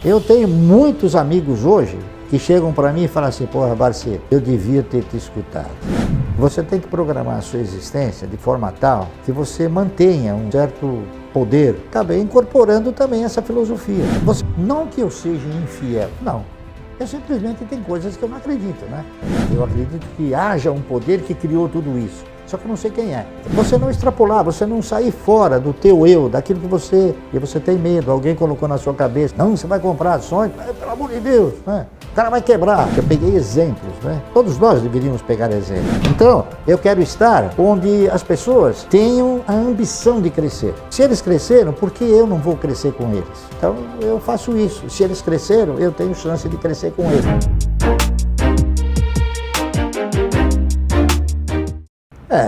Eu tenho muitos amigos hoje que chegam para mim e falam assim, porra, Barsi, eu devia ter te escutado. Você tem que programar a sua existência de forma tal que você mantenha um certo poder, acabei incorporando também essa filosofia. Não que eu seja infiel, não. Eu simplesmente tem coisas que eu não acredito, né? Eu acredito que haja um poder que criou tudo isso. Só que eu não sei quem é. Você não extrapolar, você não sair fora do teu eu, daquilo que você tem medo, alguém colocou na sua cabeça. Não, você vai comprar ações, pelo amor de Deus, né? O cara vai quebrar. Eu peguei exemplos, né? Todos nós deveríamos pegar exemplos. Então, eu quero estar onde as pessoas tenham a ambição de crescer. Se eles cresceram, por que eu não vou crescer com eles? Então, eu faço isso. Se eles cresceram, eu tenho chance de crescer com eles.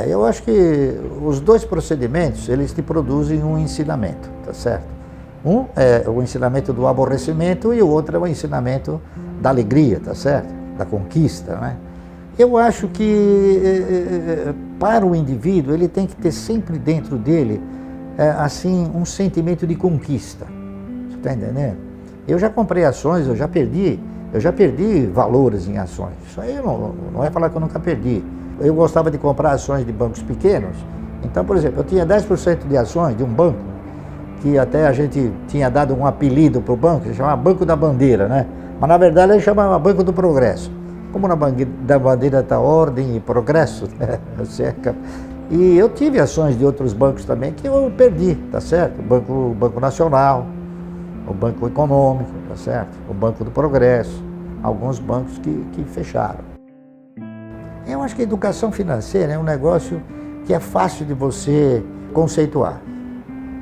Eu acho que os dois procedimentos, eles te produzem um ensinamento, tá certo? Um é o ensinamento do aborrecimento e o outro é o ensinamento da alegria, tá certo? Da conquista, né? Eu acho que para o indivíduo, ele tem que ter sempre dentro dele, assim, um sentimento de conquista. Você está entendendo? Eu já comprei ações, eu já perdi valores em ações. Isso aí não é falar que eu nunca perdi. Eu gostava de comprar ações de bancos pequenos. Então, por exemplo, eu tinha 10% de ações de um banco, que até a gente tinha dado um apelido para o banco, se chamava Banco da Bandeira, né? Mas na verdade ele chamava Banco do Progresso. Como na da bandeira está ordem e progresso, né? E eu tive ações de outros bancos também que eu perdi, tá certo? O Banco Nacional, o Banco Econômico, tá certo? O Banco do Progresso, alguns bancos que fecharam. Eu acho que a educação financeira é um negócio que é fácil de você conceituar.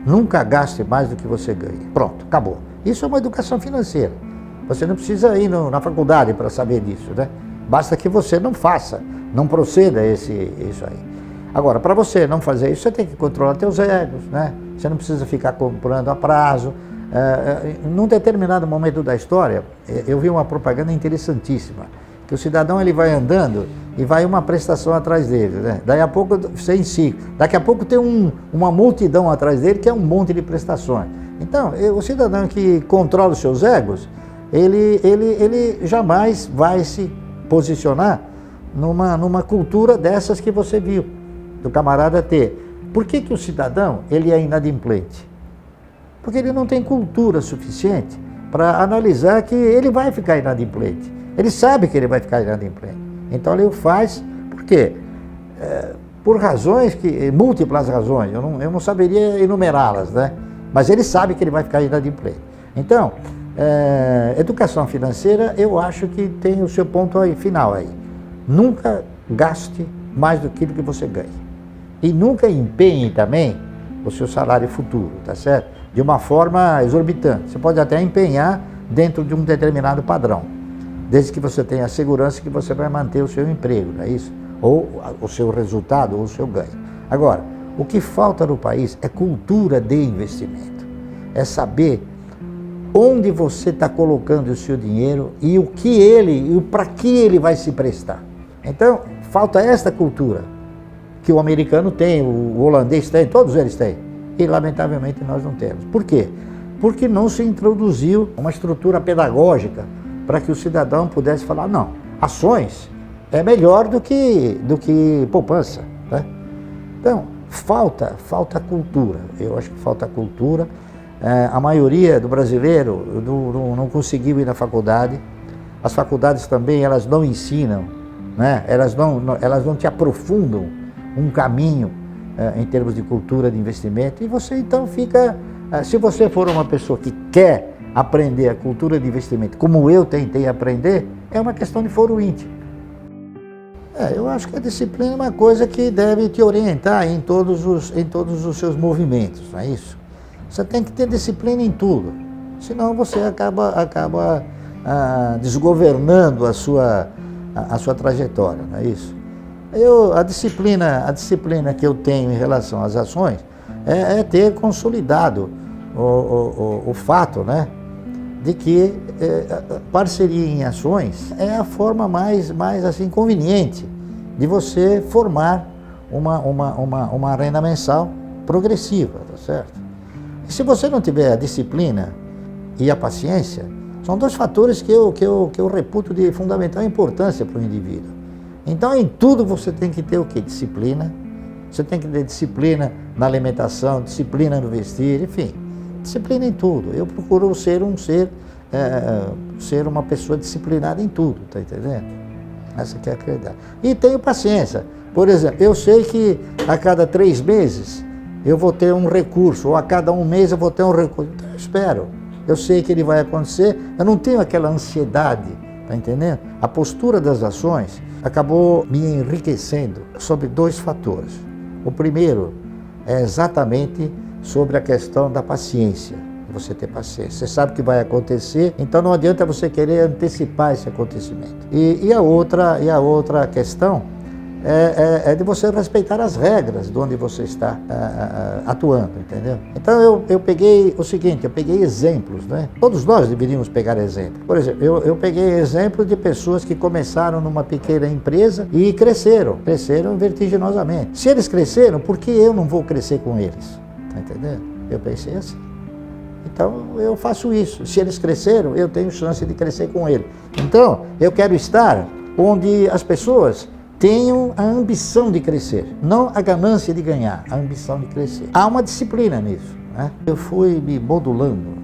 Nunca gaste mais do que você ganha. Pronto, acabou. Isso é uma educação financeira. Você não precisa ir na faculdade para saber disso, né? Basta que você não faça, não proceda isso aí. Agora, para você não fazer isso, você tem que controlar seus egos, né? Você não precisa ficar comprando a prazo. Num determinado momento da história, eu vi uma propaganda interessantíssima, que o cidadão ele vai andando e vai uma prestação atrás dele, né? Daí a pouco, daqui a pouco tem uma multidão atrás dele que é um monte de prestações. Então, o cidadão que controla os seus egos, ele jamais vai se posicionar numa cultura dessas que você viu, do camarada ter. Por que o cidadão ele é inadimplente? Porque ele não tem cultura suficiente para analisar que ele vai ficar inadimplente. Ele sabe que ele vai ficar inadimplente. Então ele o faz, por quê? Por razões, múltiplas razões, eu não saberia enumerá-las, né? Mas ele sabe que ele vai ficar inadimplente. Então, educação financeira, eu acho que tem o seu ponto aí, final aí. Nunca gaste mais do que você ganha. E nunca empenhe também o seu salário futuro, tá certo? De uma forma exorbitante. Você pode até empenhar dentro de um determinado padrão, desde que você tenha a segurança que você vai manter o seu emprego, não é isso? Ou o seu resultado, ou o seu ganho. Agora, o que falta no país é cultura de investimento. É saber onde você está colocando o seu dinheiro e para que ele vai se prestar. Então, falta esta cultura, que o americano tem, o holandês tem, todos eles têm. E, lamentavelmente, nós não temos. Por quê? Porque não se introduziu uma estrutura pedagógica para que o cidadão pudesse falar, não, ações é melhor do que poupança, né? Então, falta cultura. Eu acho que falta cultura. A maioria do brasileiro não conseguiu ir na faculdade. As faculdades também, elas não ensinam, né? Elas não te aprofundam um caminho em termos de cultura de investimento. E você então fica, se você for uma pessoa que quer aprender a cultura de investimento, como eu tentei aprender, é uma questão de foro íntimo. Eu acho que a disciplina é uma coisa que deve te orientar em todos os seus movimentos, não é isso? Você tem que ter disciplina em tudo, senão você acaba desgovernando a sua trajetória, não é isso? A disciplina que eu tenho em relação às ações é ter consolidado o fato, né, de que parceria em ações é a forma mais assim, conveniente de você formar uma renda mensal progressiva, tá certo? E se você não tiver a disciplina e a paciência são dois fatores que eu reputo de fundamental importância para o indivíduo. Então, em tudo você tem que ter o quê? Disciplina. Você tem que ter disciplina na alimentação, disciplina no vestir, enfim, disciplina em tudo. Eu procuro ser uma pessoa disciplinada em tudo, tá entendendo? Essa que é a realidade. E tenho paciência. Por exemplo, eu sei que a cada 3 meses eu vou ter um recurso, ou a cada 1 mês eu vou ter um recurso. Então eu espero. Eu sei que ele vai acontecer, eu não tenho aquela ansiedade, tá entendendo? A postura das ações acabou me enriquecendo sobre 2 fatores. O primeiro é exatamente sobre a questão da paciência. Você ter paciência. Você sabe que vai acontecer, então não adianta você querer antecipar esse acontecimento. E a outra questão é de você respeitar as regras de onde você está atuando, entendeu? Então eu peguei o seguinte, eu peguei exemplos, né? Todos nós deveríamos pegar exemplos. Por exemplo, eu peguei exemplos de pessoas que começaram numa pequena empresa e cresceram vertiginosamente. Se eles cresceram, por que eu não vou crescer com eles? Tá entendendo? Eu pensei assim. Então eu faço isso. Se eles cresceram, eu tenho chance de crescer com eles. Então eu quero estar onde as pessoas tenham a ambição de crescer, não a ganância de ganhar, a ambição de crescer. Há uma disciplina nisso, né? Eu fui me modulando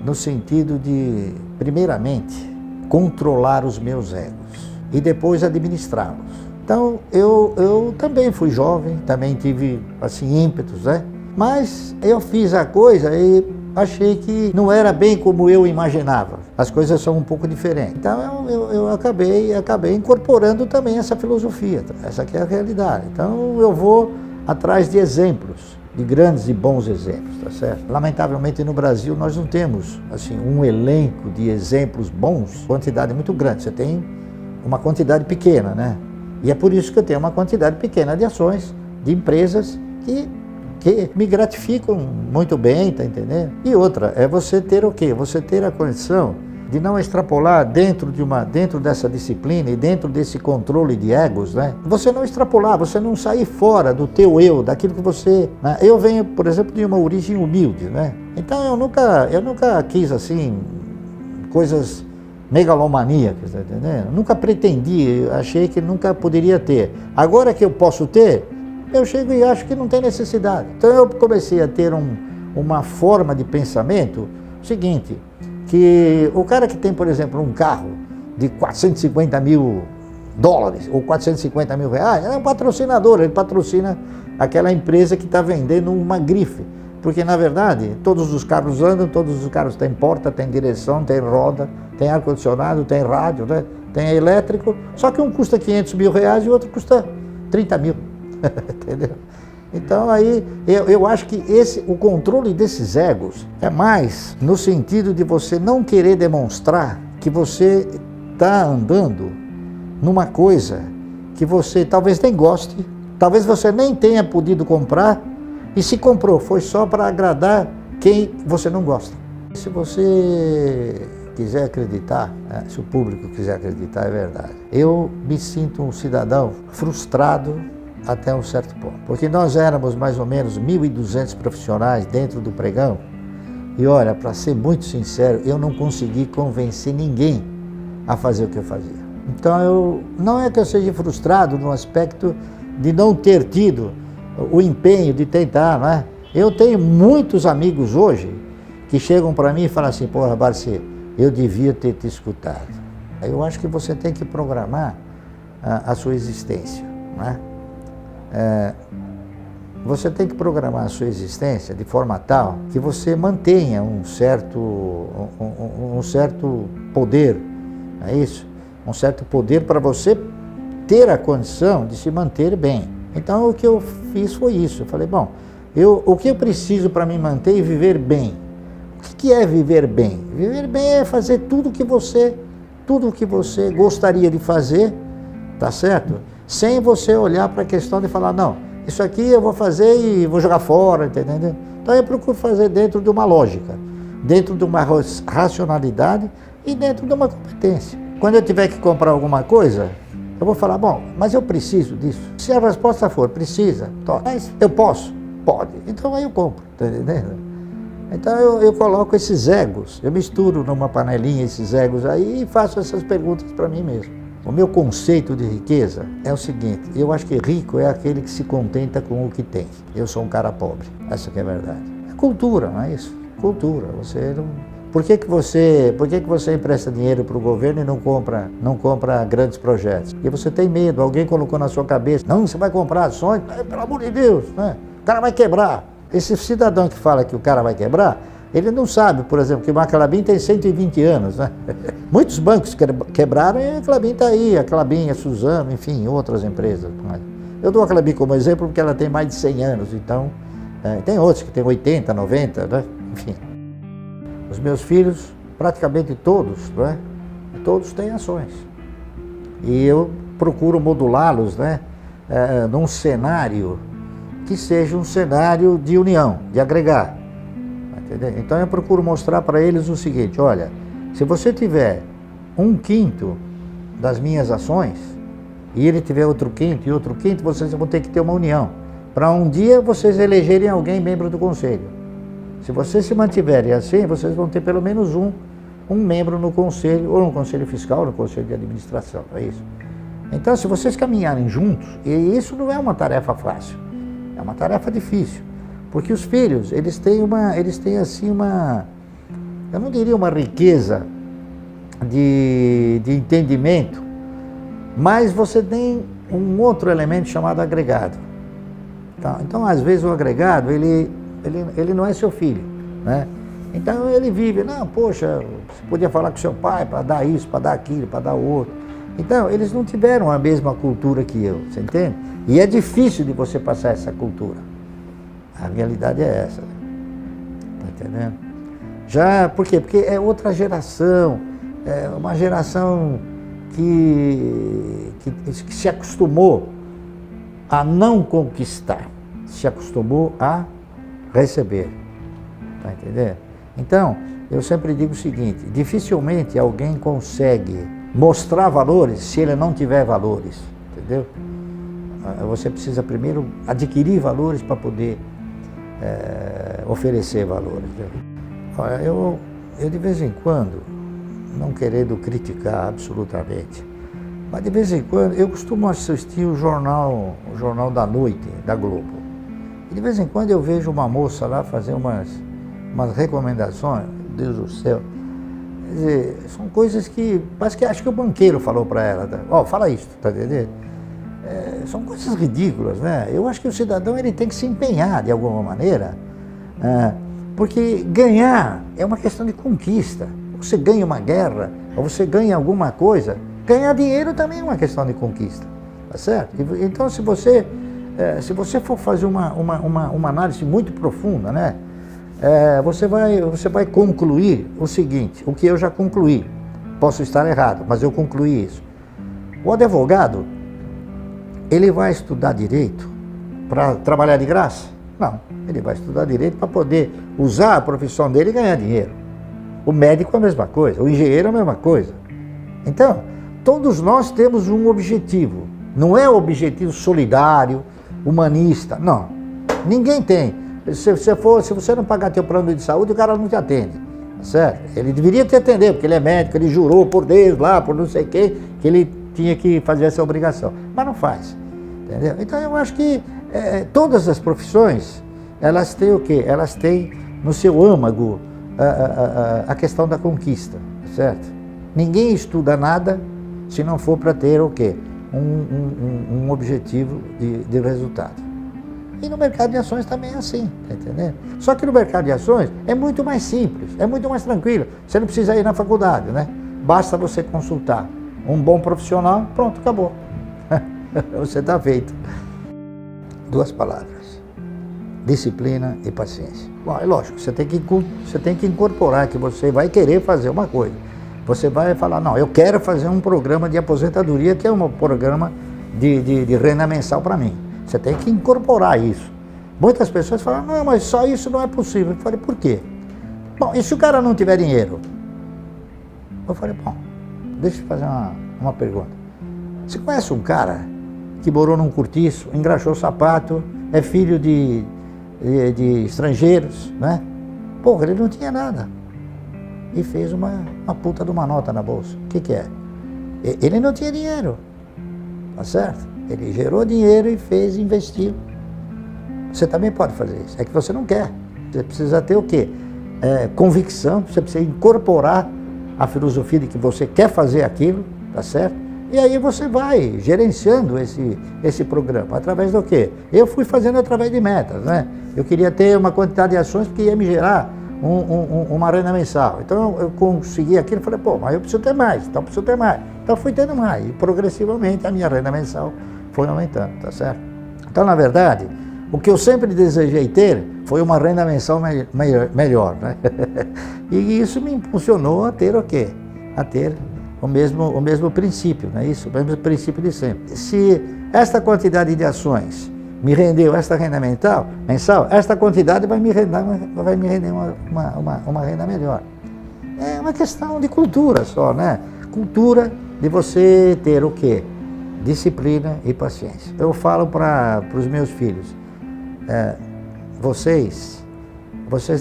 no sentido de, primeiramente, controlar os meus egos e depois administrá-los. Então eu também fui jovem, também tive assim ímpetos, né? Mas eu fiz a coisa e achei que não era bem como eu imaginava. As coisas são um pouco diferentes. Então eu acabei incorporando também essa filosofia. Essa aqui é a realidade. Então eu vou atrás de exemplos, de grandes e bons exemplos, tá certo? Lamentavelmente no Brasil nós não temos assim um elenco de exemplos bons, quantidade muito grande. Você tem uma quantidade pequena, né? E é por isso que eu tenho uma quantidade pequena de ações, de empresas que me gratificam muito bem, tá entendendo? E outra, é você ter o quê? Você ter a condição de não extrapolar dentro dessa disciplina e dentro desse controle de egos, né? Você não extrapolar, você não sair fora do teu eu, daquilo que você... Né? Eu venho, por exemplo, de uma origem humilde, né? Então eu nunca quis, assim, coisas megalomaníacas, tá entendendo? Nunca pretendi, achei que nunca poderia ter. Agora que eu posso ter, eu chego e acho que não tem necessidade. Então eu comecei a ter uma forma de pensamento seguinte, que o cara que tem, por exemplo, um carro de 450 mil dólares ou 450 mil reais, é um patrocinador, ele patrocina aquela empresa que está vendendo uma grife. Porque, na verdade, todos os carros andam, todos os carros têm porta, têm direção, têm roda, tem ar-condicionado, tem rádio, né? Tem elétrico, só que um custa 500 mil reais e o outro custa 30 mil. Entendeu? Então aí eu acho que o controle desses egos é mais no sentido de você não querer demonstrar que você está andando numa coisa que você talvez nem goste, talvez você nem tenha podido comprar, e se comprou foi só para agradar quem você não gosta. Se você quiser acreditar, se o público quiser acreditar, é verdade. Eu me sinto um cidadão frustrado até um certo ponto. Porque nós éramos mais ou menos 1.200 profissionais dentro do pregão e olha, para ser muito sincero, eu não consegui convencer ninguém a fazer o que eu fazia. Então não é que eu seja frustrado no aspecto de não ter tido o empenho de tentar, não é? Eu tenho muitos amigos hoje que chegam para mim e falam assim, porra, Barci, eu devia ter te escutado. Eu acho que você tem que programar a sua existência, não é? Você tem que programar a sua existência de forma tal que você mantenha um certo poder, não é isso? Um certo poder para você ter a condição de se manter bem. Então o que eu fiz foi isso, eu falei, bom, o que eu preciso para me manter e viver bem? O que é viver bem? Viver bem é fazer tudo o que você gostaria de fazer, tá certo? Sem você olhar para a questão de falar, não, isso aqui eu vou fazer e vou jogar fora, entendeu? Então eu procuro fazer dentro de uma lógica, dentro de uma racionalidade e dentro de uma competência. Quando eu tiver que comprar alguma coisa, eu vou falar, bom, mas eu preciso disso. Se a resposta for, precisa, mas eu posso? Pode. Então aí eu compro, tá entendendo? Então eu coloco esses egos, eu misturo numa panelinha esses egos aí e faço essas perguntas para mim mesmo. O meu conceito de riqueza é o seguinte, eu acho que rico é aquele que se contenta com o que tem. Eu sou um cara pobre, essa que é a verdade. É cultura, não é isso? Cultura, você não... Por que você empresta dinheiro para o governo e não compra grandes projetos? Porque você tem medo, alguém colocou na sua cabeça, não, você vai comprar ações, pelo amor de Deus, né? O cara vai quebrar. Esse cidadão que fala que o cara vai quebrar, ele não sabe, por exemplo, que o Clabin tem 120 anos, né? Muitos bancos quebraram e a Clabin está aí, a Clabin, a Suzano, enfim, outras empresas. Eu dou a Clabin como exemplo porque ela tem mais de 100 anos, então tem outros que têm 80, 90, né? Enfim. Os meus filhos, praticamente todos, né? Todos têm ações. E eu procuro modulá-los, né? Num cenário que seja um cenário de união, de agregar. Entendeu? Então eu procuro mostrar para eles o seguinte, olha, se você tiver 1/5 das minhas ações, e ele tiver outro quinto e outro quinto, vocês vão ter que ter uma união, para um dia vocês elegerem alguém membro do conselho. Se vocês se mantiverem assim, vocês vão ter pelo menos um membro no conselho, ou no conselho fiscal, ou no conselho de administração, é isso. Então, se vocês caminharem juntos, e isso não é uma tarefa fácil, é uma tarefa difícil, porque os filhos, eles têm assim uma, eu não diria uma riqueza de entendimento, mas você tem um outro elemento chamado agregado. Tá? Então, às vezes, o agregado, ele não é seu filho, né? Então, ele vive, não, poxa, você podia falar com seu pai para dar isso, para dar aquilo, para dar outro. Então, eles não tiveram a mesma cultura que eu, você entende? E é difícil de você passar essa cultura. A realidade é essa. Tá entendendo? Por quê? Porque é outra geração, é uma geração que se acostumou a não conquistar, se acostumou a receber. Tá entendendo? Então, eu sempre digo o seguinte, dificilmente alguém consegue mostrar valores se ele não tiver valores, entendeu? Você precisa primeiro adquirir valores para poder oferecer valores. Olha, eu de vez em quando, não querendo criticar absolutamente, mas de vez em quando eu costumo assistir o jornal da noite da Globo. E de vez em quando eu vejo uma moça lá fazer umas recomendações, Deus do céu. Quer dizer, são coisas que, parece que acho que o banqueiro falou para ela, fala isso, tá entendendo? São coisas ridículas, né? Eu acho que o cidadão ele tem que se empenhar de alguma maneira, porque ganhar é uma questão de conquista. Você ganha uma guerra, ou você ganha alguma coisa, ganhar dinheiro também é uma questão de conquista, tá certo? Então, se você for fazer uma análise muito profunda, né? Você vai concluir o seguinte, o que eu já concluí. Posso estar errado, mas eu concluí isso. O advogado, ele vai estudar direito para trabalhar de graça? Não, ele vai estudar direito para poder usar a profissão dele e ganhar dinheiro. O médico é a mesma coisa, o engenheiro é a mesma coisa. Então, todos nós temos um objetivo. Não é o objetivo solidário, humanista, não. Ninguém tem. Se você não pagar teu plano de saúde, o cara não te atende, certo? Ele deveria te atender, porque ele é médico, ele jurou por Deus lá, por não sei quem, que ele tinha que fazer essa obrigação, mas não faz, entendeu? Então eu acho que todas as profissões, elas têm o quê? Elas têm no seu âmago a questão da conquista, certo? Ninguém estuda nada se não for para ter o quê? Um objetivo de resultado. E no mercado de ações também é assim, tá entendendo? Só que no mercado de ações é muito mais simples, é muito mais tranquilo. Você não precisa ir na faculdade, né? Basta você consultar um bom profissional, pronto, acabou. Você está feito. 2 palavras, disciplina e paciência. Bom, é lógico, você tem que incorporar que você vai querer fazer uma coisa. Você vai falar, não, eu quero fazer um programa de aposentadoria, que é um programa de renda mensal para mim. Você tem que incorporar isso. Muitas pessoas falam, não, mas só isso não é possível. Eu falei, por quê? Bom, e se o cara não tiver dinheiro? Eu falei, bom, deixa eu fazer uma pergunta. Você conhece um cara que morou num cortiço, engraxou o sapato, é filho de estrangeiros, né? Porra, ele não tinha nada. E fez uma puta de uma nota na bolsa. O que é? Ele não tinha dinheiro. Tá certo? Ele gerou dinheiro e fez, investiu. Você também pode fazer isso. É que você não quer. Você precisa ter o quê? Convicção, você precisa incorporar a filosofia de que você quer fazer aquilo, tá certo? E aí você vai gerenciando esse programa. Através do quê? Eu fui fazendo através de metas, né? Eu queria ter uma quantidade de ações que ia me gerar uma renda mensal. Então eu consegui aquilo e falei, pô, mas eu preciso ter mais, então eu preciso ter mais. Então fui tendo mais. E progressivamente a minha renda mensal foi aumentando, tá certo? Então, na verdade, o que eu sempre desejei ter foi uma renda mensal melhor, né? E isso me impulsionou a ter o quê? A ter o mesmo princípio, não é isso? O mesmo princípio de sempre. Se esta quantidade de ações me rendeu esta renda mensal, esta quantidade vai me render uma renda melhor. É uma questão de cultura só, né? Cultura de você ter o quê? Disciplina e paciência. Eu falo para os meus filhos, vocês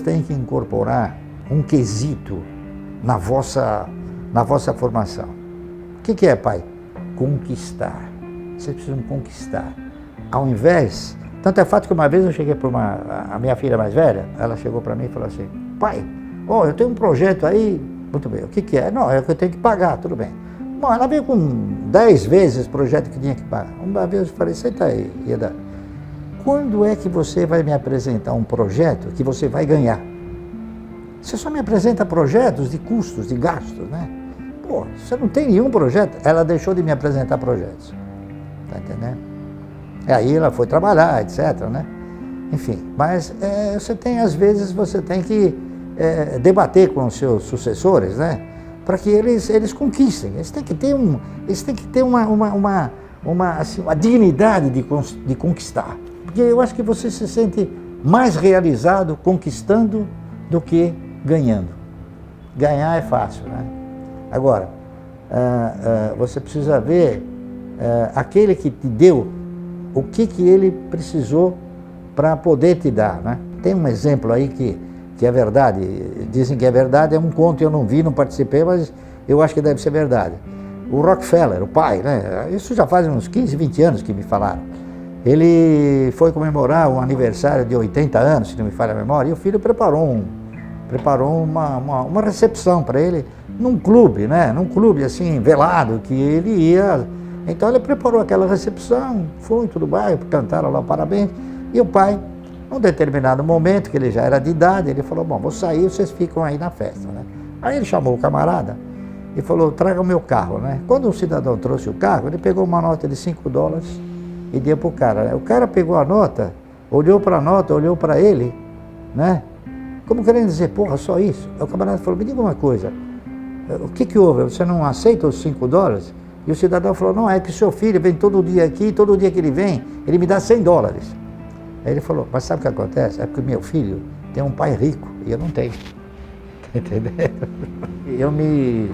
têm que incorporar um quesito na vossa formação. O que é, pai? Conquistar. Vocês precisam conquistar. Ao invés... Tanto é fato que uma vez eu cheguei para a minha filha mais velha, ela chegou para mim e falou assim, pai, eu tenho um projeto aí, muito bem, o que é? Não, é o que eu tenho que pagar, tudo bem. Bom, ela veio com 10 vezes o projeto que tinha que pagar. Uma vez eu falei, senta aí, Ieda, quando é que você vai me apresentar um projeto que você vai ganhar? Você só me apresenta projetos de custos, de gastos, né? Pô, você não tem nenhum projeto. Ela deixou de me apresentar projetos. Tá entendendo? E aí ela foi trabalhar, etc, né? Enfim, mas às vezes você tem que debater com os seus sucessores, né? Para que eles conquistem. Eles têm que ter uma dignidade de conquistar. Porque eu acho que você se sente mais realizado conquistando do que ganhando. Ganhar é fácil, né? Agora, você precisa ver aquele que te deu, o que ele precisou para poder te dar, né? Tem um exemplo aí que é verdade, dizem que é verdade, é um conto, eu não vi, não participei, mas eu acho que deve ser verdade. O Rockefeller, o pai, né? Isso já faz uns 15, 20 anos que me falaram. Ele foi comemorar um aniversário de 80 anos, se não me falha a memória, e o filho preparou uma recepção para ele num clube, né? Num clube assim, velado, que ele ia. Então ele preparou aquela recepção, foi tudo bem, cantaram lá parabéns, e o pai, num determinado momento, que ele já era de idade, ele falou, bom, vou sair, vocês ficam aí na festa, né? Aí ele chamou o camarada e falou, traga o meu carro, né? Quando o cidadão trouxe o carro, ele pegou uma nota de $5 e deu para o cara, né? O cara pegou a nota, olhou para a nota, olhou para ele, né? Como querendo dizer, porra, só isso? Aí o camarada falou, me diga uma coisa, o que houve? Você não aceita os $5? E o cidadão falou, não, é que o seu filho vem todo dia aqui, todo dia que ele vem, ele me dá $100. Aí ele falou, mas sabe o que acontece? É porque meu filho tem um pai rico e eu não tenho. Entendeu? Eu me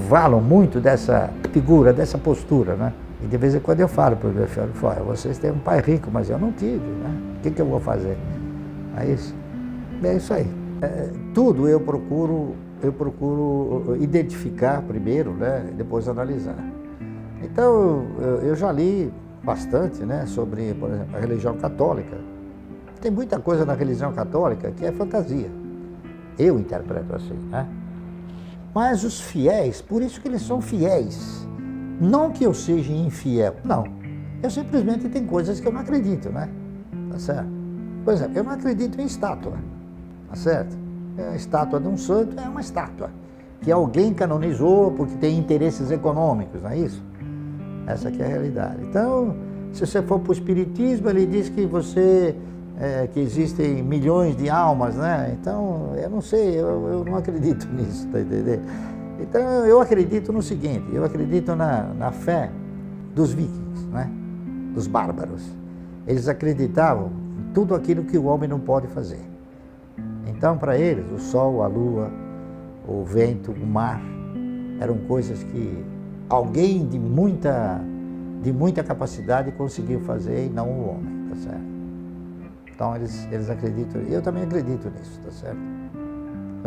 valo muito dessa figura, dessa postura, né? E de vez em quando eu falo para o meu filho, vocês têm um pai rico, mas eu não tive, né? O que eu vou fazer? É isso aí. Tudo eu procuro identificar primeiro, né? Depois analisar. Então, eu já li bastante, né, sobre, por exemplo, a religião católica. Tem muita coisa na religião católica que é fantasia. Eu interpreto assim, né? Mas os fiéis, por isso que eles são fiéis. Não que eu seja infiel, não. Eu simplesmente tenho coisas que eu não acredito, né? Tá certo? Por exemplo, eu não acredito em estátua, tá certo? A estátua de um santo é uma estátua que alguém canonizou porque tem interesses econômicos, não é isso? Essa aqui é a realidade. Então, se você for para o espiritismo, ele diz que que existem milhões de almas, né? Então, eu não sei, eu não acredito nisso, tá entendendo? Então, eu acredito no seguinte, eu acredito na fé dos vikings, né? Dos bárbaros. Eles acreditavam em tudo aquilo que o homem não pode fazer. Então, para eles, o sol, a lua, o vento, o mar, eram coisas que alguém de muita capacidade conseguiu fazer e não o homem, tá certo? Então, eles acreditam, e eu também acredito nisso, tá certo?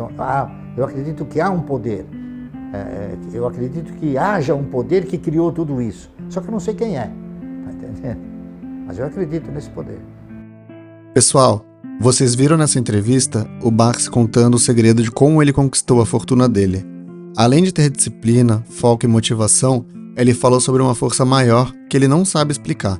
Então, eu acredito que há um poder. Eu acredito que haja um poder que criou tudo isso. Só que eu não sei quem é. Tá entendendo? Mas eu acredito nesse poder. Pessoal, vocês viram nessa entrevista o Baxi contando o segredo de como ele conquistou a fortuna dele. Além de ter disciplina, foco e motivação, ele falou sobre uma força maior que ele não sabe explicar.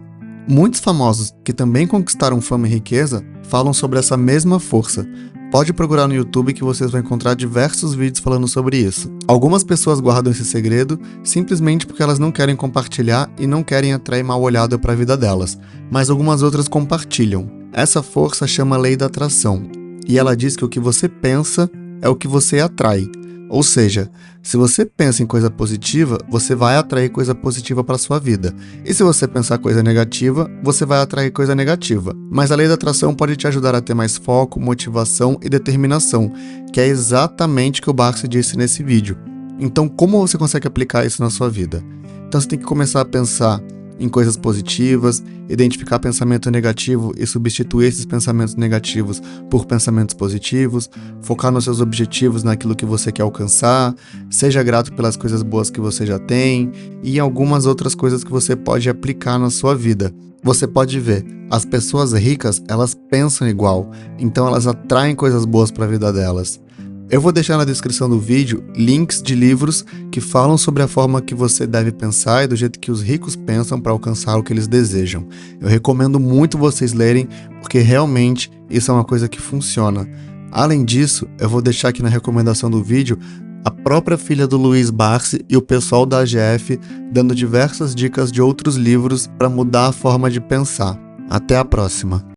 Muitos famosos que também conquistaram fama e riqueza falam sobre essa mesma força. Pode procurar no YouTube que vocês vão encontrar diversos vídeos falando sobre isso. Algumas pessoas guardam esse segredo simplesmente porque elas não querem compartilhar e não querem atrair mal olhado para a vida delas, mas algumas outras compartilham. Essa força chama Lei da Atração, e ela diz que o que você pensa é o que você atrai. Ou seja, se você pensa em coisa positiva, você vai atrair coisa positiva para sua vida. E se você pensar coisa negativa, você vai atrair coisa negativa. Mas a lei da atração pode te ajudar a ter mais foco, motivação e determinação, que é exatamente o que o Baxi disse nesse vídeo. Então, como você consegue aplicar isso na sua vida? Então, você tem que começar a pensar em coisas positivas, identificar pensamento negativo e substituir esses pensamentos negativos por pensamentos positivos, focar nos seus objetivos, naquilo que você quer alcançar, seja grato pelas coisas boas que você já tem e algumas outras coisas que você pode aplicar na sua vida. Você pode ver, as pessoas ricas, elas pensam igual, então elas atraem coisas boas para a vida delas. Eu vou deixar na descrição do vídeo links de livros que falam sobre a forma que você deve pensar e do jeito que os ricos pensam para alcançar o que eles desejam. Eu recomendo muito vocês lerem, porque realmente isso é uma coisa que funciona. Além disso, eu vou deixar aqui na recomendação do vídeo a própria filha do Luiz Baxi e o pessoal da AGF dando diversas dicas de outros livros para mudar a forma de pensar. Até a próxima!